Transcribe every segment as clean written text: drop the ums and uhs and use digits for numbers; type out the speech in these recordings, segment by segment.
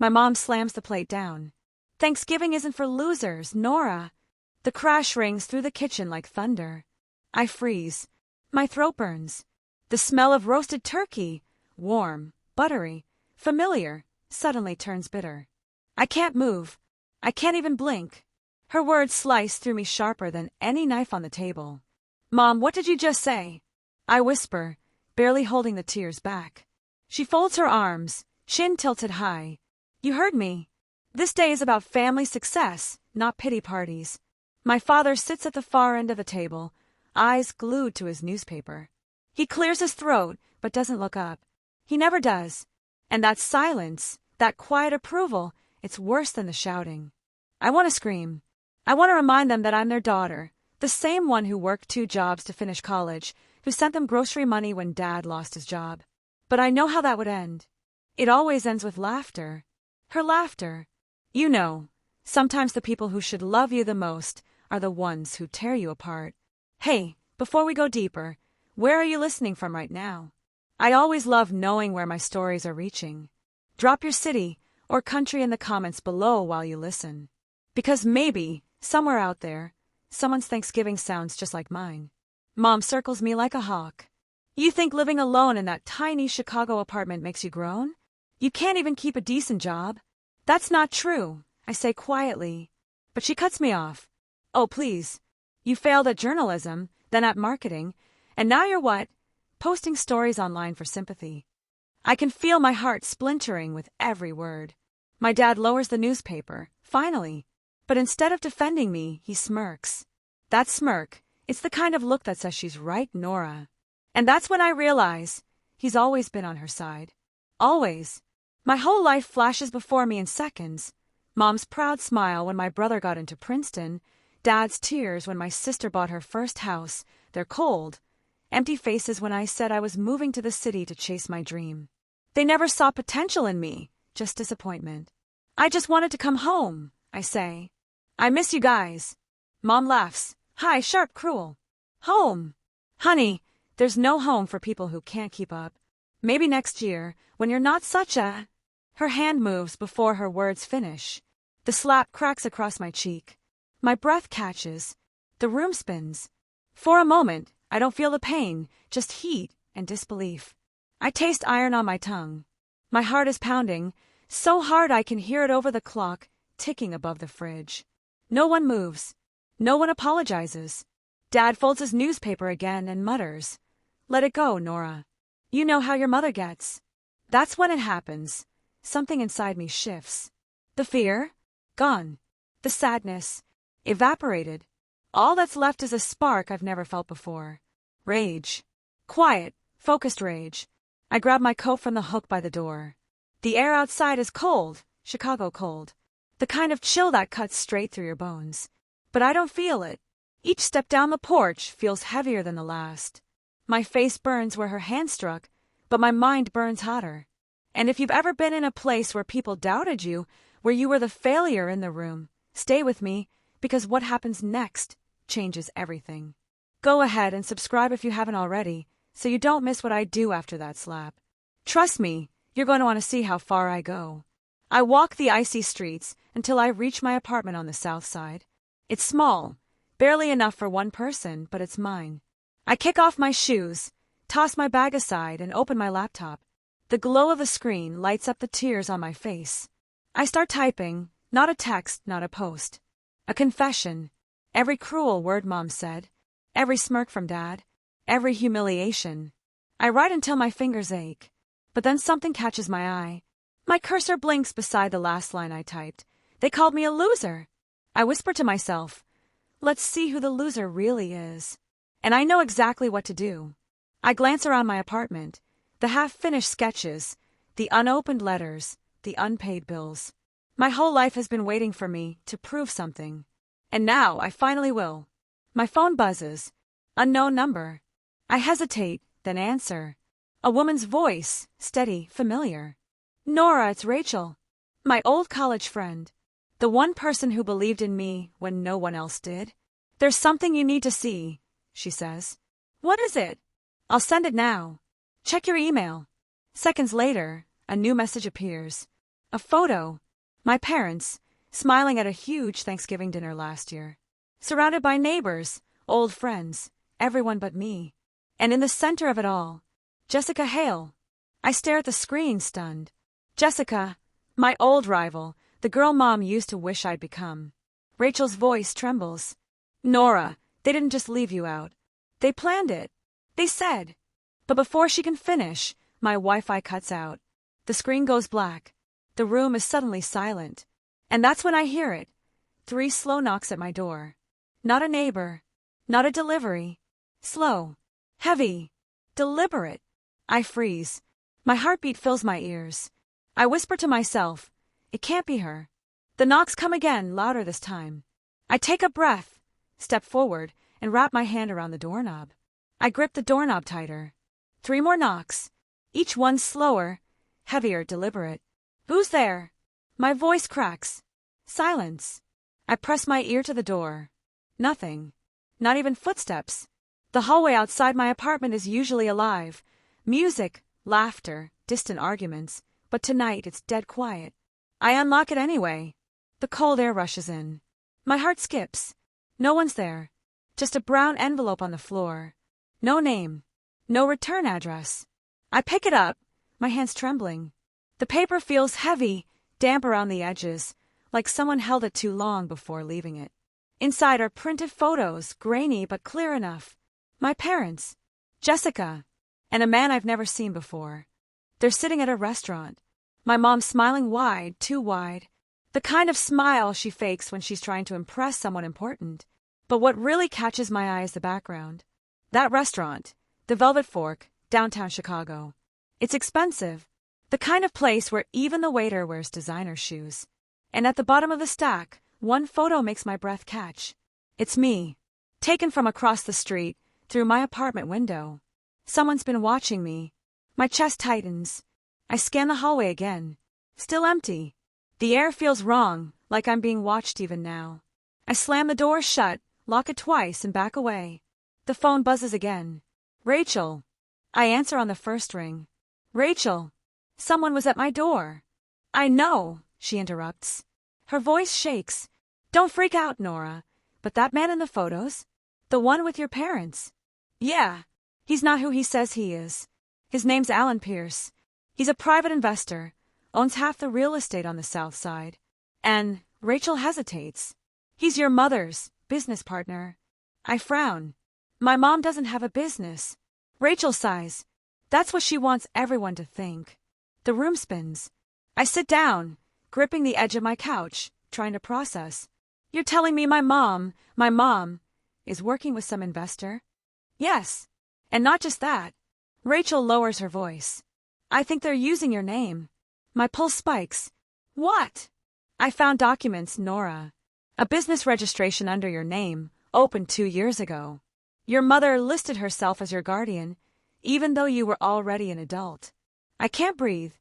My mom slams the plate down. Thanksgiving isn't for losers, Nora. The crash rings through the kitchen like thunder. I freeze. My throat burns. The smell of roasted turkey, warm, buttery, familiar, suddenly turns bitter. I can't move. I can't even blink. Her words slice through me sharper than any knife on the table. Mom, what did you just say? I whisper, barely holding the tears back. She folds her arms, chin tilted high. You heard me. This day is about family success, not pity parties. My father sits at the far end of the table, eyes glued to his newspaper. He clears his throat, but doesn't look up. He never does. And that silence, that quiet approval, it's worse than the shouting. I want to scream. I want to remind them that I'm their daughter, the same one who worked 2 jobs to finish college, who sent them grocery money when Dad lost his job. But I know how that would end. It always ends with laughter. Her laughter. You know, sometimes the people who should love you the most are the ones who tear you apart. Hey, before we go deeper, where are you listening from right now? I always love knowing where my stories are reaching. Drop your city or country in the comments below while you listen. Because maybe, somewhere out there, someone's Thanksgiving sounds just like mine. Mom circles me like a hawk. You think living alone in that tiny Chicago apartment makes you grown? You can't even keep a decent job? That's not true, I say quietly. But she cuts me off. Oh, please. You failed at journalism, then at marketing, and now you're what? Posting stories online for sympathy. I can feel my heart splintering with every word. My dad lowers the newspaper, finally. But instead of defending me, he smirks. That smirk, it's the kind of look that says she's right, Nora. And that's when I realize he's always been on her side. Always. My whole life flashes before me in seconds. Mom's proud smile when my brother got into Princeton, Dad's tears when my sister bought her first house, they're cold, empty faces when I said I was moving to the city to chase my dream. They never saw potential in me, just disappointment. I just wanted to come home, I say. I miss you guys. Mom laughs. Hi, sharp, cruel. Home. Honey, there's no home for people who can't keep up. Maybe next year, when you're not such a... Her hand moves before her words finish. The slap cracks across my cheek. My breath catches. The room spins. For a moment, I don't feel the pain, just heat and disbelief. I taste iron on my tongue. My heart is pounding, so hard I can hear it over the clock, ticking above the fridge. No one moves. No one apologizes. Dad folds his newspaper again and mutters, "Let it go, Nora. You know how your mother gets." That's when it happens. Something inside me shifts. The fear? Gone. The sadness? Evaporated. All that's left is a spark I've never felt before. Rage. Quiet, focused rage. I grab my coat from the hook by the door. The air outside is cold, Chicago cold. The kind of chill that cuts straight through your bones. But I don't feel it. Each step down the porch feels heavier than the last. My face burns where her hand struck, but my mind burns hotter. And if you've ever been in a place where people doubted you, where you were the failure in the room, stay with me, because what happens next changes everything. Go ahead and subscribe if you haven't already, so you don't miss what I do after that slap. Trust me, you're going to want to see how far I go. I walk the icy streets until I reach my apartment on the south side. It's small, barely enough for one person, but it's mine. I kick off my shoes, toss my bag aside, and open my laptop. The glow of the screen lights up the tears on my face. I start typing, not a text, not a post. A confession. Every cruel word Mom said. Every smirk from Dad. Every humiliation. I write until my fingers ache. But then something catches my eye. My cursor blinks beside the last line I typed. They called me a loser. I whisper to myself, let's see who the loser really is. And I know exactly what to do. I glance around my apartment. The half-finished sketches, the unopened letters, the unpaid bills. My whole life has been waiting for me to prove something. And now I finally will. My phone buzzes. Unknown number. I hesitate, then answer. A woman's voice, steady, familiar. Nora, it's Rachel. My old college friend. The one person who believed in me when no one else did. There's something you need to see, she says. What is it? I'll send it now. Check your email. Seconds later, a new message appears. A photo. My parents, smiling at a huge Thanksgiving dinner last year. Surrounded by neighbors, old friends, everyone but me. And in the center of it all, Jessica Hale. I stare at the screen, stunned. Jessica, my old rival, the girl Mom used to wish I'd become. Rachel's voice trembles. Nora, they didn't just leave you out. They planned it. They said. But before she can finish, my Wi-Fi cuts out. The screen goes black. The room is suddenly silent. And that's when I hear it. 3 slow knocks at my door. Not a neighbor. Not a delivery. Slow. Heavy. Deliberate. I freeze. My heartbeat fills my ears. I whisper to myself, it can't be her. The knocks come again, louder this time. I take a breath, step forward, and wrap my hand around the doorknob. I grip the doorknob tighter. 3 more knocks. Each one slower, heavier, deliberate. Who's there? My voice cracks. Silence. I press my ear to the door. Nothing. Not even footsteps. The hallway outside my apartment is usually alive. Music, laughter, distant arguments. But tonight it's dead quiet. I unlock it anyway. The cold air rushes in. My heart skips. No one's there. Just a brown envelope on the floor. No name. No return address. I pick it up, my hands trembling. The paper feels heavy, damp around the edges, like someone held it too long before leaving it. Inside are printed photos, grainy but clear enough. My parents, Jessica, and a man I've never seen before. They're sitting at a restaurant. My mom's smiling wide, too wide. The kind of smile she fakes when she's trying to impress someone important. But what really catches my eye is the background. That restaurant, the Velvet Fork, downtown Chicago. It's expensive. The kind of place where even the waiter wears designer shoes. And at the bottom of the stack, one photo makes my breath catch. It's me. Taken from across the street, through my apartment window. Someone's been watching me. My chest tightens. I scan the hallway again. Still empty. The air feels wrong, like I'm being watched even now. I slam the door shut, lock it twice, and back away. The phone buzzes again. Rachel. I answer on the first ring. Rachel. Someone was at my door. I know, she interrupts. Her voice shakes. Don't freak out, Nora. But that man in the photos? The one with your parents? Yeah. He's not who he says he is. His name's Alan Pierce. He's a private investor, owns half the real estate on the south side. And Rachel hesitates. He's your mother's business partner. I frown. My mom doesn't have a business. Rachel sighs. That's what she wants everyone to think. The room spins. I sit down, gripping the edge of my couch, trying to process. You're telling me my mom, is working with some investor? Yes. And not just that. Rachel lowers her voice. I think they're using your name. My pulse spikes. What? I found documents, Nora. A business registration under your name, opened 2 years ago. Your mother listed herself as your guardian, even though you were already an adult. I can't breathe.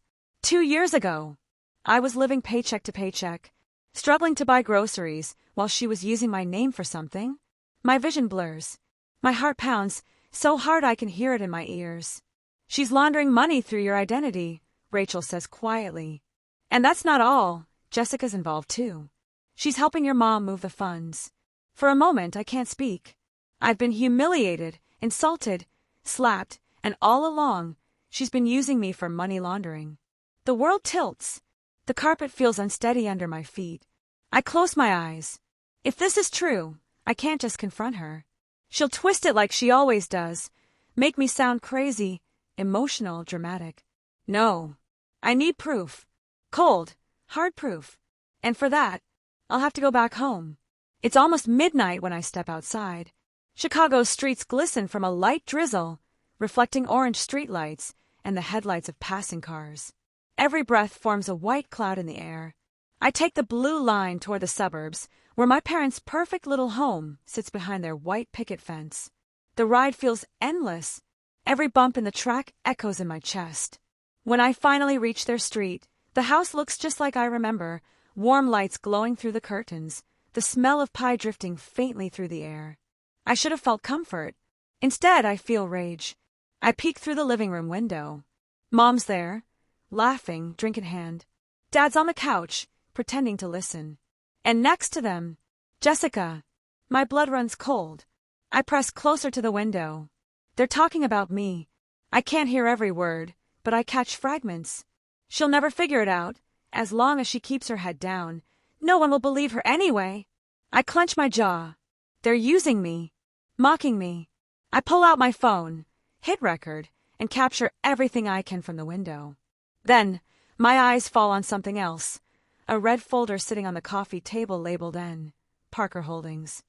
2 years ago. I was living paycheck to paycheck, struggling to buy groceries while she was using my name for something. My vision blurs. My heart pounds so hard I can hear it in my ears. She's laundering money through your identity, Rachel says quietly. And that's not all. Jessica's involved too. She's helping your mom move the funds. For a moment, I can't speak. I've been humiliated, insulted, slapped, and all along, she's been using me for money laundering. The world tilts. The carpet feels unsteady under my feet. I close my eyes. If this is true, I can't just confront her. She'll twist it like she always does, make me sound crazy, emotional, dramatic. No. I need proof. Cold, hard proof. And for that, I'll have to go back home. It's almost midnight when I step outside. Chicago's streets glisten from a light drizzle, reflecting orange streetlights and the headlights of passing cars. Every breath forms a white cloud in the air. I take the blue line toward the suburbs, where my parents' perfect little home sits behind their white picket fence. The ride feels endless. Every bump in the track echoes in my chest. When I finally reach their street, the house looks just like I remember, warm lights glowing through the curtains, the smell of pie drifting faintly through the air. I should have felt comfort. Instead, I feel rage. I peek through the living room window. Mom's there, laughing, drink in hand. Dad's on the couch, pretending to listen. And next to them, Jessica. My blood runs cold. I press closer to the window. They're talking about me. I can't hear every word, but I catch fragments. She'll never figure it out. As long as she keeps her head down, no one will believe her anyway. I clench my jaw. They're using me. Mocking me. I pull out my phone, hit record, and capture everything I can from the window. Then, my eyes fall on something else. A red folder sitting on the coffee table labeled N. Parker Holdings.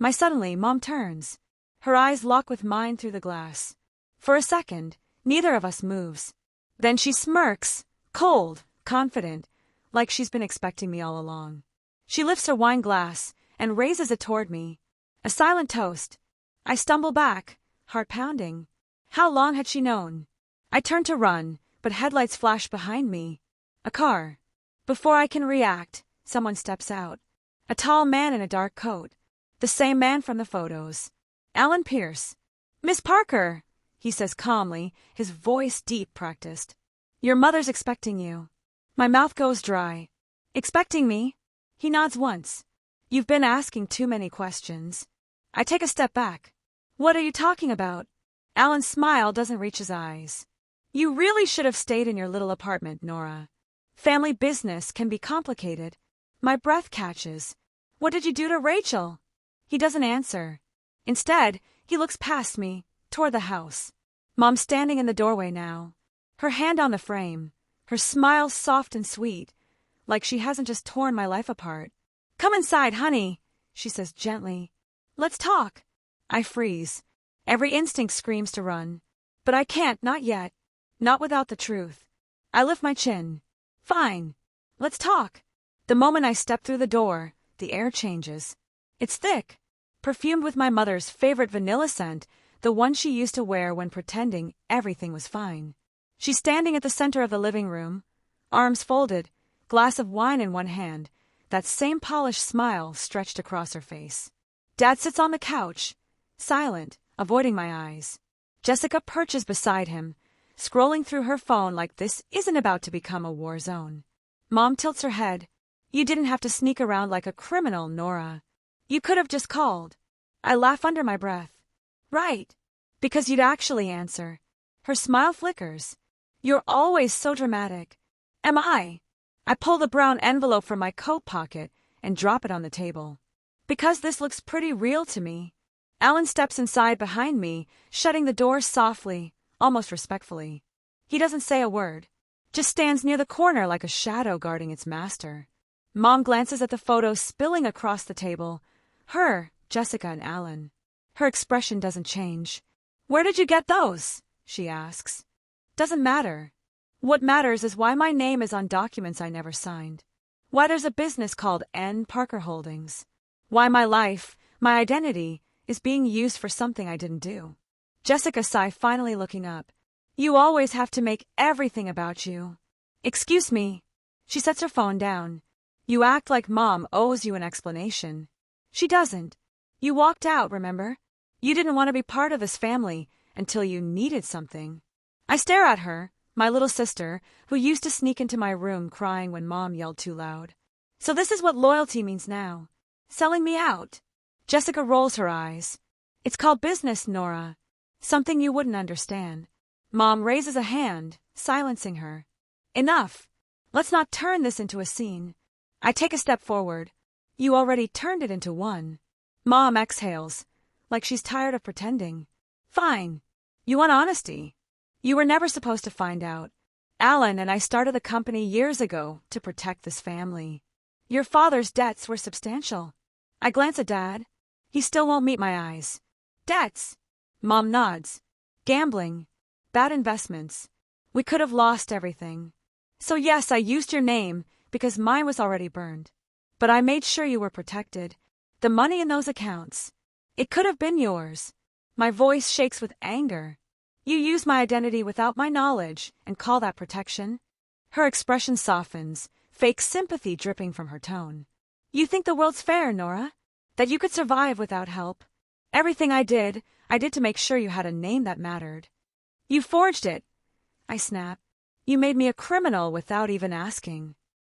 Suddenly, Mom turns. Her eyes lock with mine through the glass. For a second, neither of us moves. Then she smirks, cold, confident, like she's been expecting me all along. She lifts her wine glass and raises it toward me. A silent toast. I stumble back, heart pounding. How long had she known? I turn to run, but headlights flash behind me. A car. Before I can react, someone steps out. A tall man in a dark coat. The same man from the photos. Alan Pierce. "Miss Parker," he says calmly, his voice deep practiced. "Your mother's expecting you." My mouth goes dry. "Expecting me?" He nods once. "You've been asking too many questions." I take a step back. "What are you talking about?" Alan's smile doesn't reach his eyes. "You really should have stayed in your little apartment, Nora. Family business can be complicated." My breath catches. "What did you do to Rachel?" He doesn't answer. Instead, he looks past me, toward the house. Mom's standing in the doorway now, her hand on the frame, her smile soft and sweet, like she hasn't just torn my life apart. "Come inside, honey," she says gently. "Let's talk." I freeze. Every instinct screams to run. But I can't, not yet. Not without the truth. I lift my chin. "Fine. Let's talk." The moment I step through the door, the air changes. It's thick, perfumed with my mother's favorite vanilla scent, the one she used to wear when pretending everything was fine. She's standing at the center of the living room, arms folded, glass of wine in one hand, that same polished smile stretched across her face. Dad sits on the couch, silent, avoiding my eyes. Jessica perches beside him, scrolling through her phone like this isn't about to become a war zone. Mom tilts her head. "You didn't have to sneak around like a criminal, Nora. You could have just called." I laugh under my breath. "Right. Because you'd actually answer." Her smile flickers. "You're always so dramatic." "Am I?" I pull the brown envelope from my coat pocket and drop it on the table. "Because this looks pretty real to me." Alan steps inside behind me, shutting the door softly, almost respectfully. He doesn't say a word, just stands near the corner like a shadow guarding its master. Mom glances at the photos spilling across the table. Her, Jessica, and Alan. Her expression doesn't change. "Where did you get those?" she asks. "Doesn't matter. What matters is why my name is on documents I never signed. Why there's a business called N. Parker Holdings. Why my life, my identity, is being used for something I didn't do." Jessica sighed, finally looking up. "You always have to make everything about you." "Excuse me." She sets her phone down. "You act like Mom owes you an explanation." "She doesn't. You walked out, remember? You didn't want to be part of this family until you needed something." I stare at her, my little sister, who used to sneak into my room crying when Mom yelled too loud. "So this is what loyalty means now. Selling me out." Jessica rolls her eyes. "It's called business, Nora. Something you wouldn't understand." Mom raises a hand, silencing her. "Enough. Let's not turn this into a scene." I take a step forward. "You already turned it into one." Mom exhales, like she's tired of pretending. "Fine. You want honesty. You were never supposed to find out. Alan and I started the company years ago to protect this family. Your father's debts were substantial." I glance at Dad. He still won't meet my eyes. "Debts?" Mom nods. "Gambling. Bad investments. We could have lost everything. So yes, I used your name because mine was already burned. But I made sure you were protected. The money in those accounts. It could have been yours." My voice shakes with anger. "You use my identity without my knowledge and call that protection?" Her expression softens, fake sympathy dripping from her tone. "You think the world's fair, Nora? That you could survive without help? Everything I did to make sure you had a name that mattered." "You forged it," I snap. "You made me a criminal without even asking."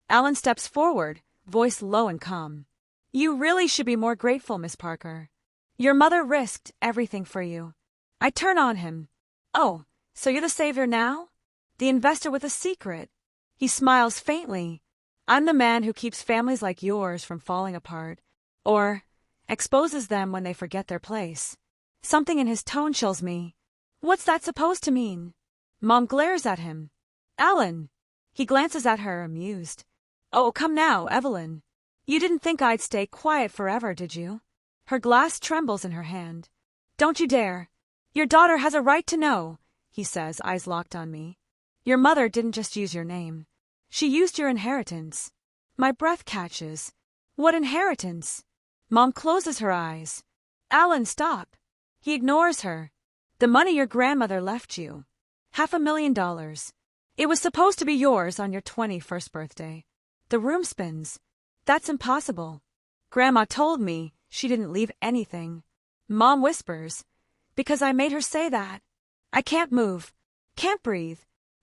Alan steps forward, voice low and calm. You really should be more grateful, Miss Parker. Your mother risked everything for you. I turn on him. Oh, so you're the savior now? The investor with a secret. He smiles faintly. I'm the man who keeps families like yours from falling apart, or exposes them when they forget their place. Something in his tone chills me. What's that supposed to mean? Mom glares at him. Alan! He glances at her, amused. Oh, come now, Evelyn. You didn't think I'd stay quiet forever, did you? Her glass trembles in her hand. Don't you dare. Your daughter has a right to know, he says, eyes locked on me. Your mother didn't just use your name. She used your inheritance. My breath catches. What inheritance? Mom closes her eyes. Alan, stop. He ignores her. The money your grandmother left you. $500,000. It was supposed to be yours on your 21st birthday. The room spins. That's impossible. Grandma told me she didn't leave anything. Mom whispers. Because I made her say that. I can't move. Can't breathe.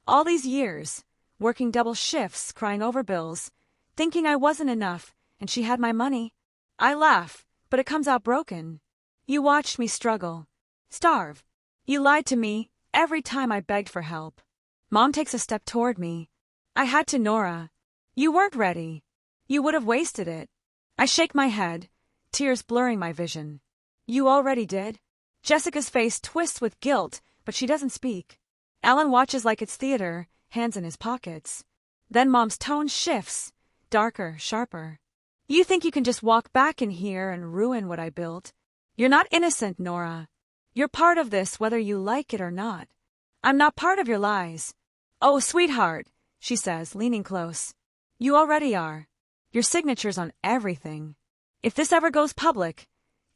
All these years, working double shifts, crying over bills, thinking I wasn't enough, and she had my money. I laugh, but it comes out broken. You watched me struggle. Starve. You lied to me every time I begged for help. Mom takes a step toward me. I had to, Nora. You weren't ready. You would have wasted it. I shake my head, tears blurring my vision. You already did? Jessica's face twists with guilt, but she doesn't speak. Alan watches like it's theater, hands in his pockets. Then Mom's tone shifts, darker, sharper. You think you can just walk back in here and ruin what I built? You're not innocent, Nora. You're part of this whether you like it or not. I'm not part of your lies. Oh, sweetheart, she says, leaning close. You already are. Your signature's on everything. If this ever goes public,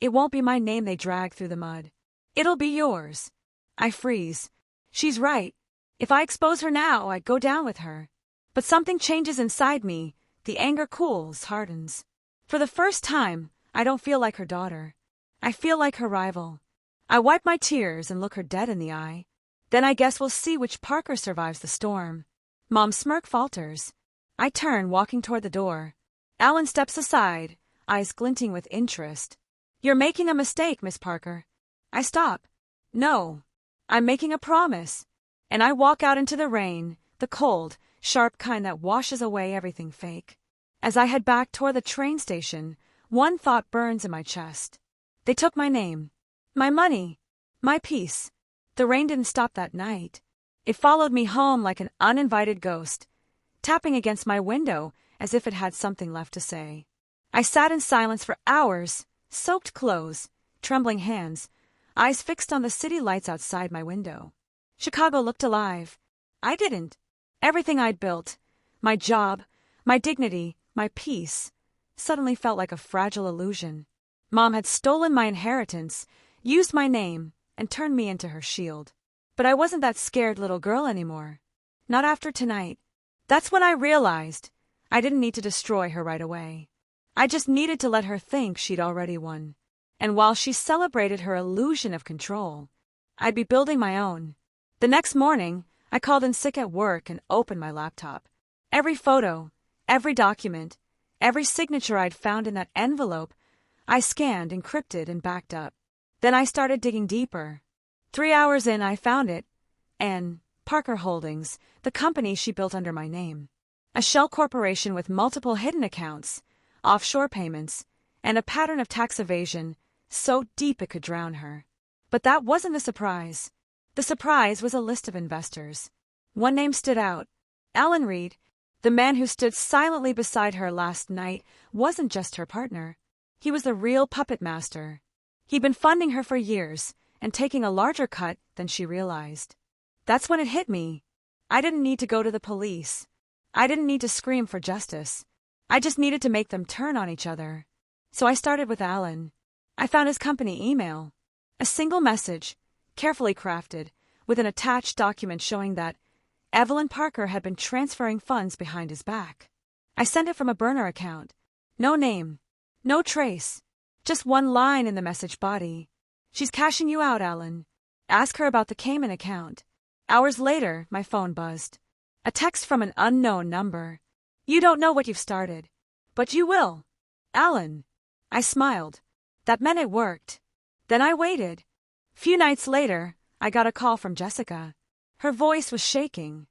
it won't be my name they drag through the mud. It'll be yours. I freeze. She's right. If I expose her now, I go down with her. But something changes inside me. The anger cools, hardens. For the first time, I don't feel like her daughter. I feel like her rival. I wipe my tears and look her dead in the eye. Then I guess we'll see which Parker survives the storm. Mom's smirk falters. I turn, walking toward the door. Alan steps aside, eyes glinting with interest. You're making a mistake, Miss Parker. I stop. No. I'm making a promise. And I walk out into the rain, the cold, sharp kind that washes away everything fake. As I head back toward the train station, one thought burns in my chest. They took my name, my money, my peace. The rain didn't stop that night. It followed me home like an uninvited ghost, tapping against my window as if it had something left to say. I sat in silence for hours, soaked clothes, trembling hands, eyes fixed on the city lights outside my window. Chicago looked alive. I didn't. Everything I'd built, my job, my dignity, my peace, suddenly felt like a fragile illusion. Mom had stolen my inheritance, used my name, and turned me into her shield. But I wasn't that scared little girl anymore. Not after tonight. That's when I realized I didn't need to destroy her right away. I just needed to let her think she'd already won. And while she celebrated her illusion of control, I'd be building my own. The next morning, I called in sick at work and opened my laptop. Every photo, every document, every signature I'd found in that envelope, I scanned, encrypted, and backed up. Then I started digging deeper. 3 hours in, I found it. And Parker Holdings, the company she built under my name. A shell corporation with multiple hidden accounts, offshore payments, and a pattern of tax evasion so deep it could drown her. But that wasn't the surprise. The surprise was a list of investors. One name stood out. Alan Reed, the man who stood silently beside her last night, wasn't just her partner. He was the real puppet master. He'd been funding her for years and taking a larger cut than she realized. That's when it hit me. I didn't need to go to the police. I didn't need to scream for justice. I just needed to make them turn on each other. So I started with Alan. I found his company email. A single message, carefully crafted, with an attached document showing that Evelyn Parker had been transferring funds behind his back. I sent it from a burner account. No name, no trace, just one line in the message body. She's cashing you out, Alan. Ask her about the Cayman account. Hours later, my phone buzzed. A text from an unknown number. You don't know what you've started. But you will. Alan. I smiled. That meant it worked. Then I waited. Few nights later, I got a call from Jessica. Her voice was shaking.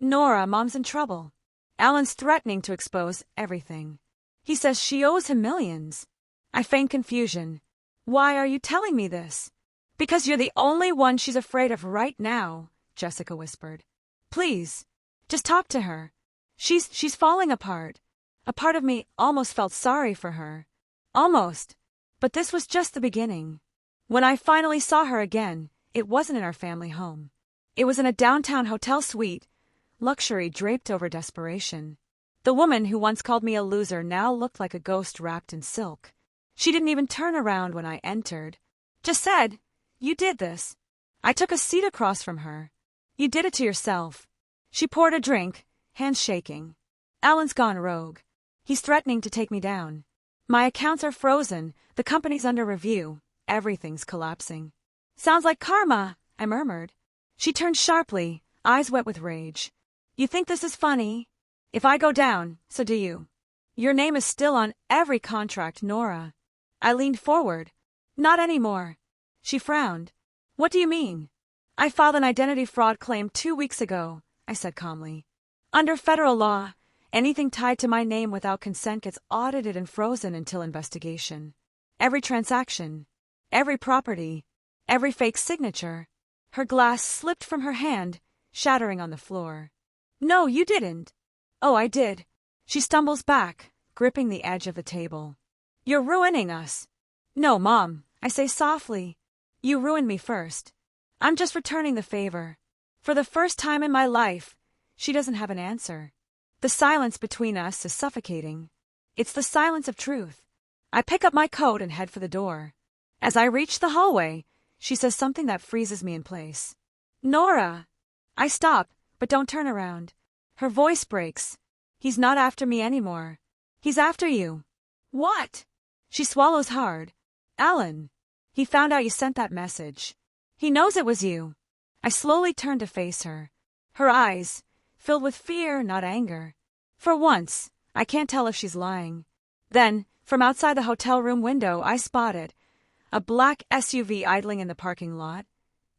Nora, Mom's in trouble. Alan's threatening to expose everything. He says she owes him millions. I feigned confusion. Why are you telling me this? Because you're the only one she's afraid of right now, Jessica whispered. Please, just talk to her. She's falling apart. A part of me almost felt sorry for her. Almost. But this was just the beginning. When I finally saw her again, it wasn't in our family home. It was in a downtown hotel suite, luxury draped over desperation. The woman who once called me a loser now looked like a ghost wrapped in silk. She didn't even turn around when I entered. Just said, "You did this." I took a seat across from her. "You did it to yourself." She poured a drink, hands shaking. "Alan's gone rogue. He's threatening to take me down. My accounts are frozen, the company's under review, everything's collapsing." "Sounds like karma," I murmured. She turned sharply, eyes wet with rage. "You think this is funny? If I go down, so do you. Your name is still on every contract, Nora." I leaned forward. "Not anymore." She frowned. "What do you mean?" "I filed an identity fraud claim 2 weeks ago," I said calmly. "Under federal law, anything tied to my name without consent gets audited and frozen until investigation. Every transaction, every property, every fake signature." Her glass slipped from her hand, shattering on the floor. "No, you didn't." "Oh, I did." She stumbles back, gripping the edge of the table. "You're ruining us." "No, Mom," I say softly. "You ruined me first. I'm just returning the favor." For the first time in my life, she doesn't have an answer. The silence between us is suffocating. It's the silence of truth. I pick up my coat and head for the door. As I reach the hallway, she says something that freezes me in place. "Nora!" I stop, but don't turn around. Her voice breaks. "He's not after me anymore. He's after you." "What?" She swallows hard. "Alan. He found out you sent that message. He knows it was you." I slowly turn to face her. Her eyes, filled with fear, not anger. For once, I can't tell if she's lying. Then, from outside the hotel room window, I spotted a black SUV idling in the parking lot.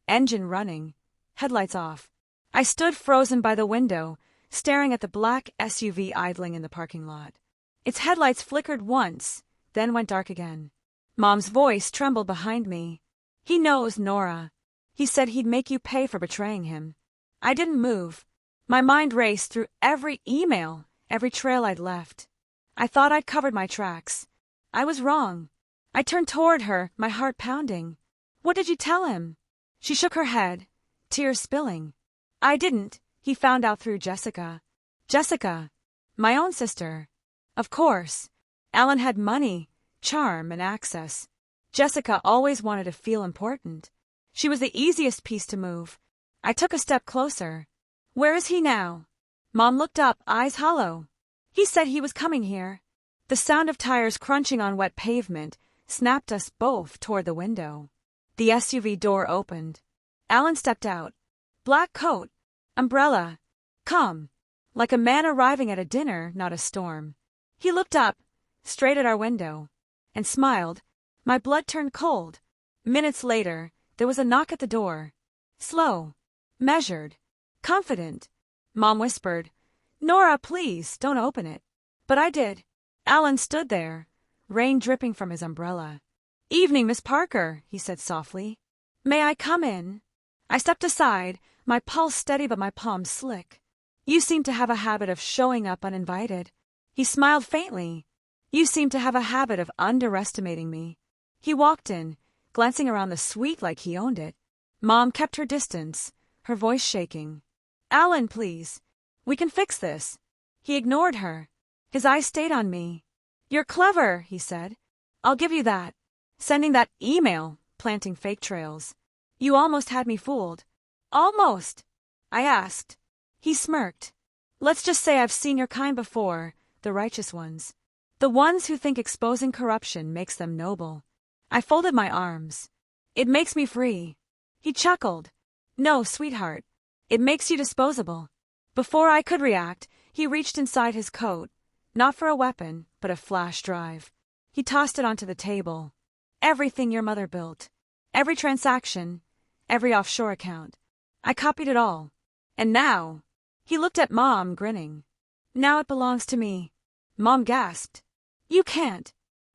Engine running. Headlights off. I stood frozen by the window, staring at the black SUV idling in the parking lot. Its headlights flickered once, then went dark again. Mom's voice trembled behind me. "He knows, Nora. He said he'd make you pay for betraying him." I didn't move. My mind raced through every email, every trail I'd left. I thought I'd covered my tracks. I was wrong. I turned toward her, my heart pounding. "What did you tell him?" She shook her head, tears spilling. "I didn't. He found out through Jessica." "Jessica?" "My own sister." Of course. Alan had money, charm, and access. Jessica always wanted to feel important. She was the easiest piece to move. I took a step closer. "Where is he now?" Mom looked up, eyes hollow. "He said he was coming here." The sound of tires crunching on wet pavement snapped us both toward the window. The SUV door opened. Alan stepped out. Black coat, umbrella, calm, like a man arriving at a dinner, not a storm. He looked up, straight at our window, and smiled. My blood turned cold. Minutes later, there was a knock at the door. Slow, measured, confident. Mom whispered, "Nora, please, don't open it." But I did. Alan stood there, rain dripping from his umbrella. "Evening, Miss Parker," he said softly. "May I come in?" I stepped aside, my pulse steady but my palms slick. "You seem to have a habit of showing up uninvited." He smiled faintly. "You seem to have a habit of underestimating me." He walked in, glancing around the suite like he owned it. Mom kept her distance, her voice shaking. "Alan, please. We can fix this." He ignored her. His eyes stayed on me. "You're clever," he said. "I'll give you that. Sending that email, planting fake trails. You almost had me fooled." "Almost?" I asked. He smirked. "Let's just say I've seen your kind before, the righteous ones. The ones who think exposing corruption makes them noble." I folded my arms. "It makes me free." He chuckled. "No, sweetheart. It makes you disposable." Before I could react, He reached inside his coat, not for a weapon, but a flash drive. He tossed it onto the table. Everything your mother built. Every transaction. Every offshore account. I copied it all. And now, he looked at Mom, grinning. Now it belongs to me. Mom gasped. You can't.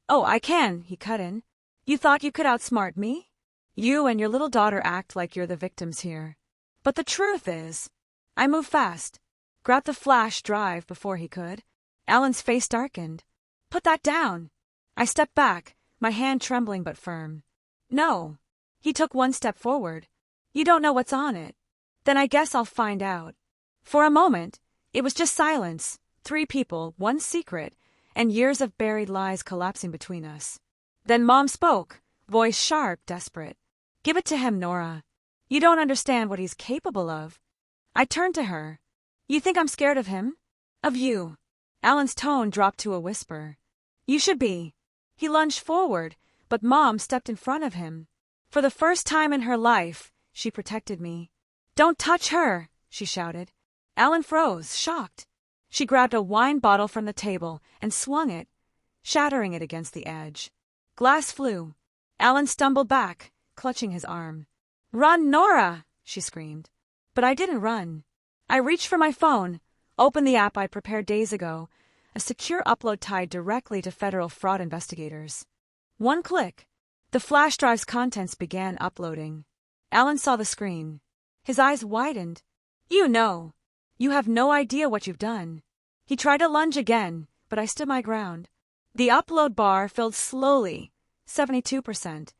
Oh, I can, he cut in. You thought you could outsmart me? You and your little daughter act like you're the victims here. But the truth is, I moved fast. Grabbed the flash drive before he could. Alan's face darkened. Put that down. I stepped back, my hand trembling but firm. No. He took one step forward. You don't know what's on it. Then I guess I'll find out. For a moment, it was just silence, 3 people, 1 secret, and years of buried lies collapsing between us. Then Mom spoke, voice sharp, desperate. Give it to him, Nora. You don't understand what he's capable of. I turned to her. You think I'm scared of him? Of you. Alan's tone dropped to a whisper. You should be. He lunged forward, but Mom stepped in front of him. For the first time in her life, she protected me. Don't touch her, she shouted. Alan froze, shocked. She grabbed a wine bottle from the table and swung it, shattering it against the edge. Glass flew. Alan stumbled back, clutching his arm. Run, Nora, she screamed. But I didn't run. I reached for my phone, opened the app I'd prepared days ago, a secure upload tied directly to federal fraud investigators. 1 click. The flash drive's contents began uploading. Alan saw the screen. His eyes widened. You know. You have no idea what you've done. He tried to lunge again, but I stood my ground. The upload bar filled slowly. 72%,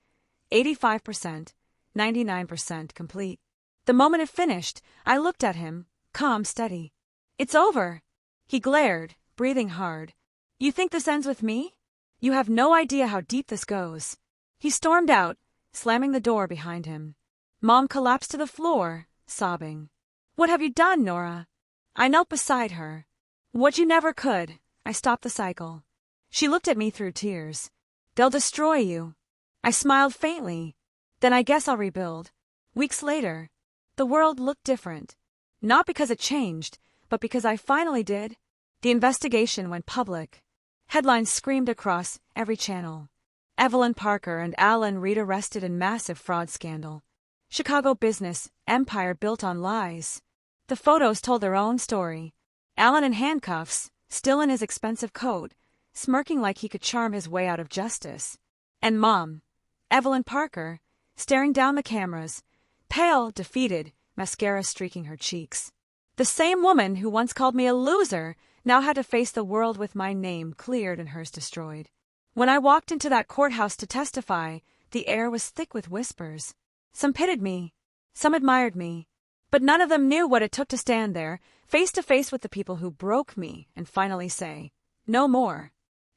85%, 99% complete. The moment it finished, I looked at him, calm, steady. It's over. He glared, breathing hard. You think this ends with me? You have no idea how deep this goes. He stormed out, slamming the door behind him. Mom collapsed to the floor, sobbing. What have you done, Nora? I knelt beside her. What you never could. I stopped the cycle. She looked at me through tears. They'll destroy you. I smiled faintly. Then I guess I'll rebuild. Weeks later, the world looked different. Not because it changed, but because I finally did. The investigation went public. Headlines screamed across every channel. Evelyn Parker and Alan Reed arrested in massive fraud scandal. Chicago business empire built on lies. The photos told their own story. Alan in handcuffs, still in his expensive coat, smirking like he could charm his way out of justice. And Mom, Evelyn Parker, staring down the cameras, pale, defeated, mascara streaking her cheeks. The same woman who once called me a loser now had to face the world with my name cleared and hers destroyed. When I walked into that courthouse to testify, the air was thick with whispers. Some pitied me, some admired me, but none of them knew what it took to stand there, face to face with the people who broke me, and finally say, no more.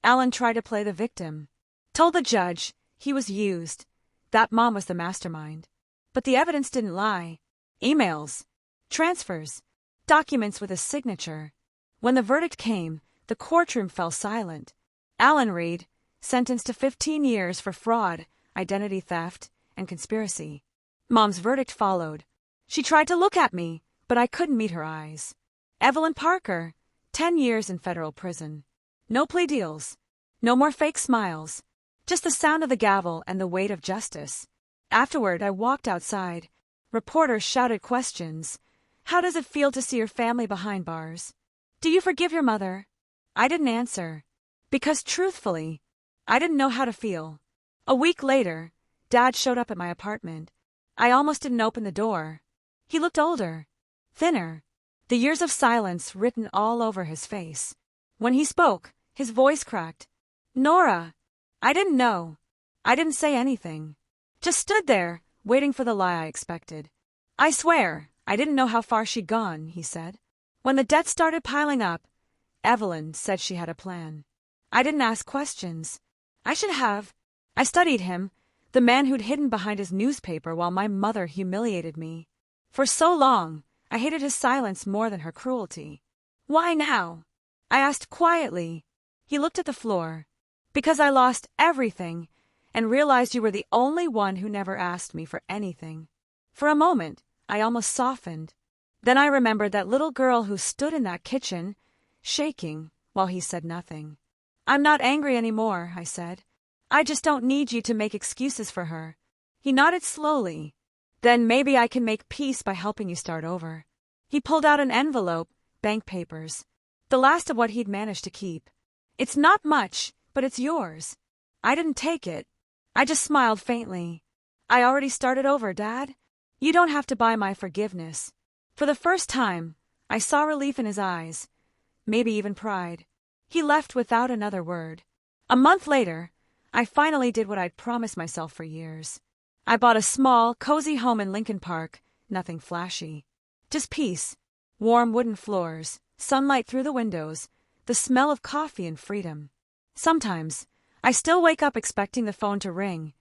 Alan tried to play the victim. Told the judge he was used, that Mom was the mastermind. But the evidence didn't lie. Emails, transfers, documents with a signature. When the verdict came, the courtroom fell silent. Alan Reed, sentenced to 15 years for fraud, identity theft, and conspiracy. Mom's verdict followed. She tried to look at me, but I couldn't meet her eyes. Evelyn Parker, 10 years in federal prison. No plea deals. No more fake smiles. Just the sound of the gavel and the weight of justice. Afterward, I walked outside. Reporters shouted questions. How does it feel to see your family behind bars? Do you forgive your mother? I didn't answer. Because truthfully, I didn't know how to feel. A week later, Dad showed up at my apartment. I almost didn't open the door. He looked older, thinner, the years of silence written all over his face. When he spoke, his voice cracked. Nora, I didn't know. I didn't say anything. Just stood there, waiting for the lie I expected. I swear, I didn't know how far she'd gone, he said. When the debt started piling up, Evelyn said she had a plan. I didn't ask questions. I should have. I studied him, the man who'd hidden behind his newspaper while my mother humiliated me. For so long, I hated his silence more than her cruelty. Why now? I asked quietly. He looked at the floor. Because I lost everything and realized you were the only one who never asked me for anything. For a moment, I almost softened. Then I remembered that little girl who stood in that kitchen, shaking, while he said nothing. "I'm not angry anymore," I said. "I just don't need you to make excuses for her." He nodded slowly. "Then maybe I can make peace by helping you start over." He pulled out an envelope, bank papers, the last of what he'd managed to keep. "It's not much, but it's yours." I didn't take it. I just smiled faintly. "I already started over, Dad. You don't have to buy my forgiveness." For the first time, I saw relief in his eyes, maybe even pride. He left without another word. A month later, I finally did what I'd promised myself for years. I bought a small, cozy home in Lincoln Park, nothing flashy. Just peace, warm wooden floors, sunlight through the windows, the smell of coffee and freedom. Sometimes, I still wake up expecting the phone to ring,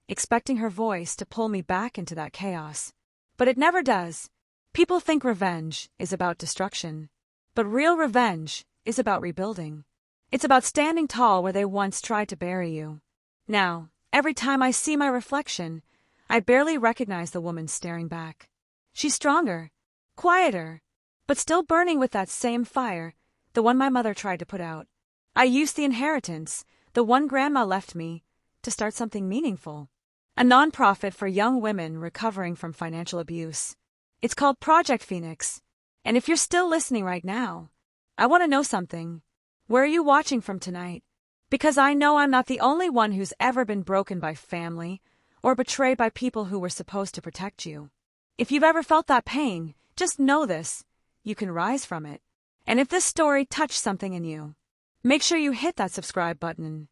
expecting her voice to pull me back into that chaos. But it never does. People think revenge is about destruction, but real revenge is about rebuilding. It's about standing tall where they once tried to bury you. Now, every time I see my reflection, I barely recognize the woman staring back. She's stronger, quieter, but still burning with that same fire, the one my mother tried to put out. I used the inheritance, the one Grandma left me, to start something meaningful. A nonprofit for young women recovering from financial abuse. It's called Project Phoenix. And if you're still listening right now, I want to know something. Where are you watching from tonight? Because I know I'm not the only one who's ever been broken by family or betrayed by people who were supposed to protect you. If you've ever felt that pain, just know this. You can rise from it. And if this story touched something in you, make sure you hit that subscribe button